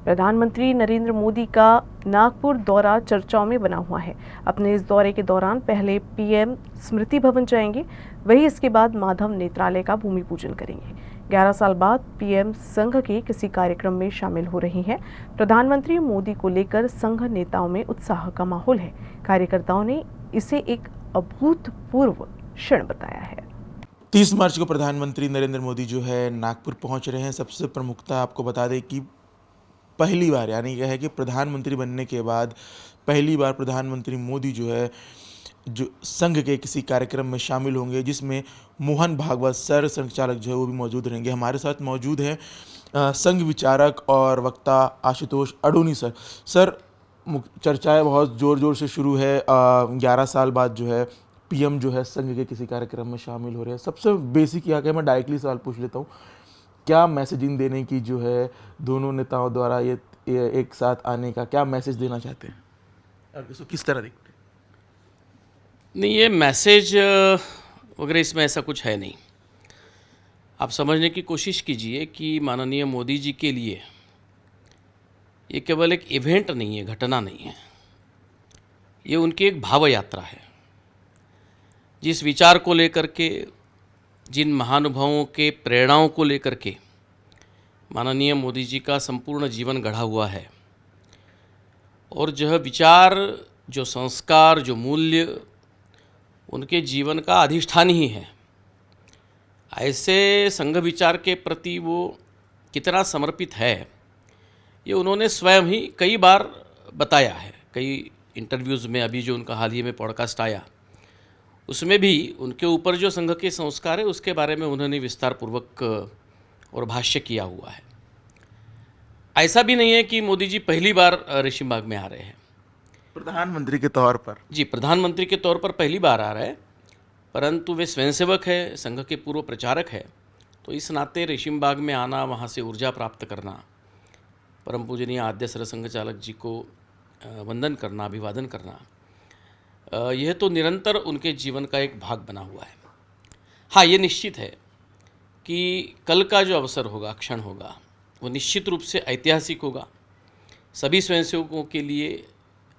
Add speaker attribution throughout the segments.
Speaker 1: प्रधानमंत्री नरेंद्र मोदी का नागपुर दौरा चर्चाओं में बना हुआ है। अपने इस दौरे के दौरान पहले पीएम स्मृति भवन जाएंगे, वहीं इसके बाद माधव नेत्रालय का भूमि पूजन करेंगे। 11 साल बाद पीएम संघ के किसी कार्यक्रम में शामिल हो रही हैं। प्रधानमंत्री मोदी को लेकर संघ नेताओं में उत्साह का माहौल है। कार्यकर्ताओं ने इसे एक अभूतपूर्व क्षण बताया है।
Speaker 2: 30 मार्च को प्रधानमंत्री नरेंद्र मोदी जो है नागपुर पहुंच रहे हैं। सबसे प्रमुखता आपको बता दें कि पहली बार यानी क्या है कि प्रधानमंत्री बनने के बाद पहली बार प्रधानमंत्री मोदी जो है जो संघ के किसी कार्यक्रम में शामिल होंगे, जिसमें मोहन भागवत सर संचालक जो है वो भी मौजूद रहेंगे। हमारे साथ मौजूद हैं संघ विचारक और वक्ता आशुतोष अडोनी सर। चर्चाएं बहुत ज़ोर से शुरू है। 11 साल बाद जो है पीएम जो है संघ के किसी कार्यक्रम में शामिल हो रहे हैं। सबसे बेसिक यहाँ के मैं डायरेक्टली सवाल पूछ लेता हूँ, क्या मैसेजिंग देने की जो है दोनों नेताओं द्वारा ये एक साथ आने का क्या मैसेज देना चाहते हैं और इसको किस तरह देखते हैं?
Speaker 3: नहीं, ये मैसेज वगैरह इसमें ऐसा कुछ है नहीं। आप समझने की कोशिश कीजिए कि माननीय मोदी जी के लिए ये केवल एक इवेंट नहीं है, घटना नहीं है, ये उनकी एक भाव यात्रा है। जिस विचार को लेकर के, जिन महानुभावों के प्रेरणाओं को लेकर के माननीय मोदी जी का संपूर्ण जीवन गढ़ा हुआ है, और जो विचार, जो संस्कार, जो मूल्य उनके जीवन का अधिष्ठान ही है, ऐसे संघ विचार के प्रति वो कितना समर्पित है ये उन्होंने स्वयं ही कई बार बताया है। कई इंटरव्यूज़ में, अभी जो उनका हाल ही में पॉडकास्ट आया उसमें भी उनके ऊपर जो संघ के संस्कार है उसके बारे में उन्होंने विस्तार पूर्वक और भाष्य किया हुआ है। ऐसा भी नहीं है कि मोदी जी पहली बार रेशिमबाग में आ रहे हैं।
Speaker 2: प्रधानमंत्री के तौर पर
Speaker 3: जी, प्रधानमंत्री के तौर पर पहली बार आ रहे हैं, परंतु वे स्वयंसेवक है, संघ के पूर्व प्रचारक है, तो इस नाते रेशिमबाग में आना, वहाँ से ऊर्जा प्राप्त करना, परम पूजनीय आद्य सरसंघ चालक जी को वंदन करना, अभिवादन करना, यह तो निरंतर उनके जीवन का एक भाग बना हुआ है। हाँ, ये निश्चित है कि कल का जो अवसर होगा, क्षण होगा, वो निश्चित रूप से ऐतिहासिक होगा, सभी स्वयंसेवकों के लिए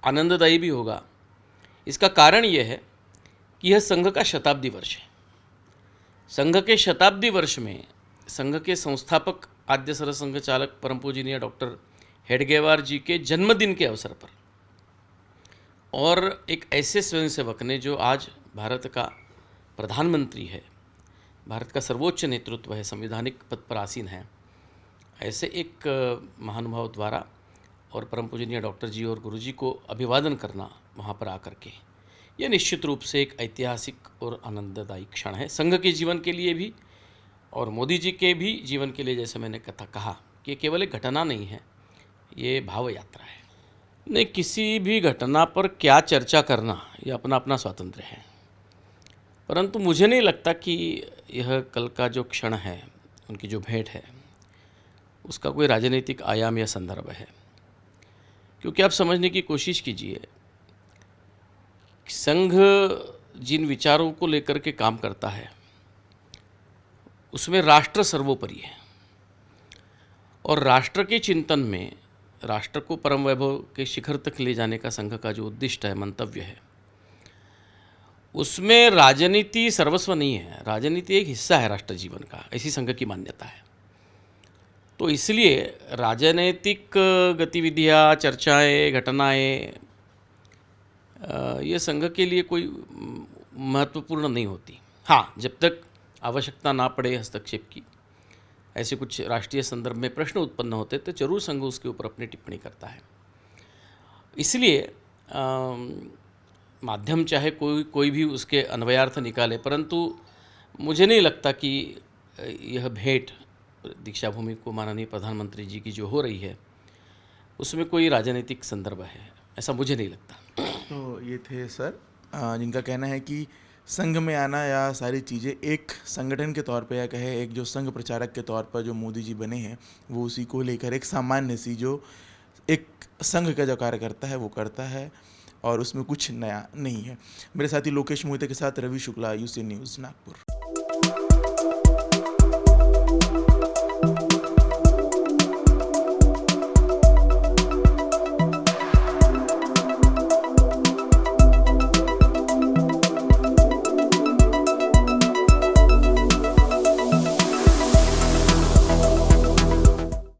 Speaker 3: आनंददायी भी होगा। इसका कारण यह है कि यह संघ का शताब्दी वर्ष है। संघ के शताब्दी वर्ष में संघ के संस्थापक आद्य सरसंघ चालक परम पूजनीय डॉक्टर हेडगेवार जी के जन्मदिन के अवसर पर, और एक ऐसे स्वयंसेवक ने जो आज भारत का प्रधानमंत्री है, भारत का सर्वोच्च नेतृत्व है, संवैधानिक पद पर आसीन है, ऐसे एक महानुभाव द्वारा और परम पूजनीय डॉक्टर जी और गुरु जी को अभिवादन करना वहाँ पर आकर के, यह निश्चित रूप से एक ऐतिहासिक और आनंददायी क्षण है संघ के जीवन के लिए भी और मोदी जी के भी जीवन के लिए। जैसे मैंने कहा कि केवल एक घटना नहीं है, ये भाव यात्रा है। नहीं, किसी भी घटना पर क्या चर्चा करना ये अपना अपना स्वातंत्र्य है, परंतु मुझे नहीं लगता कि यह कल का जो क्षण है, उनकी जो भेंट है, उसका कोई राजनीतिक आयाम या संदर्भ है। क्योंकि आप समझने की कोशिश कीजिए, संघ जिन विचारों को लेकर के काम करता है उसमें राष्ट्र सर्वोपरि है, और राष्ट्र के चिंतन में राष्ट्र को परम वैभव के शिखर तक ले जाने का संघ का जो उद्दिष्ट है, मंतव्य है, उसमें राजनीति सर्वस्व नहीं है। राजनीति एक हिस्सा है राष्ट्र जीवन का, ऐसी संघ की मान्यता है। तो इसलिए राजनीतिक गतिविधियाँ, चर्चाएं, घटनाएं ये संघ के लिए कोई महत्वपूर्ण नहीं होती। हाँ, जब तक आवश्यकता ना पड़े हस्तक्षेप की, ऐसे कुछ राष्ट्रीय संदर्भ में प्रश्न उत्पन्न होते तो जरूर संघ उसके ऊपर अपनी टिप्पणी करता है। इसलिए माध्यम चाहे कोई भी उसके अन्वयार्थ निकाले, परंतु मुझे नहीं लगता कि यह भेंट दीक्षा भूमि को माननीय प्रधानमंत्री जी की जो हो रही है उसमें कोई राजनीतिक संदर्भ है, ऐसा मुझे नहीं लगता।
Speaker 2: तो ये थे सर जिनका कहना है कि संघ में आना या सारी चीज़ें एक संगठन के तौर पे, या कहे एक जो संघ प्रचारक के तौर पर जो मोदी जी बने हैं, वो उसी को लेकर एक सामान्य सी जो एक संघ का जो कार्य करता है वो करता है, और उसमें कुछ नया नहीं है। मेरे साथी लोकेश मोहिते के साथ रवि शुक्ला, यूसी न्यूज़ नागपुर।